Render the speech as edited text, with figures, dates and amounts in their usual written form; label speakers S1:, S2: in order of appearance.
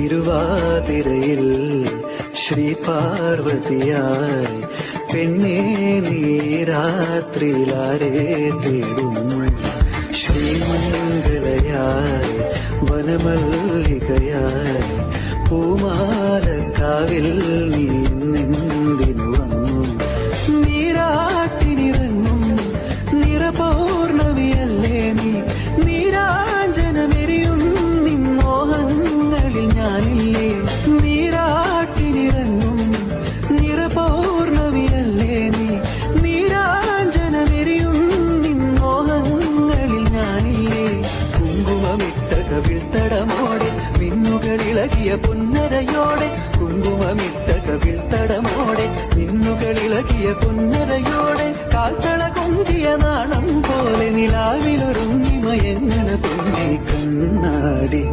S1: തിരുവാതിരയിൽ ശ്രീ പാർവതിയായി പെണ്ണേ നീ രാത്രിയിലാരെ തേടുന്നു ശ്രീമംഗലയായി വനമല്ലികയായി പൂമാലക്കാവിൽ നീ നിന്ദിനു വന്നു നീരാട്ടിനിറങ്ങും നിറപൗർണമിയല്ലേ നീ നീരാഞ്ജനമെരിയും നിൻ മോഹങ്ങളിൽ ഞാനില്ലേ നീരാട്ടിനിറങ്ങും നിറപൗർണമിയല്ലേ നീ നീരാഞ്ജനമെരിയും നിൻ മോഹങ്ങളിൽ ഞാനില്ലേ കുങ്കുമമിട്ട കവിൾത്തടമോടെ മിന്നുകളിളകിയ പുന്നരയോടെ കുങ്കുമമിട്ട കവിൾത്തടമോടെ മിന്നുകളിളകിയ പുന്നരയോടെ കാൽത്തള കൊഞ്ചിയ നാണം പോലെ നിലാവിലൊരുങ്ങി മയങ്ങണ പൊന്നി കണ്ണാടി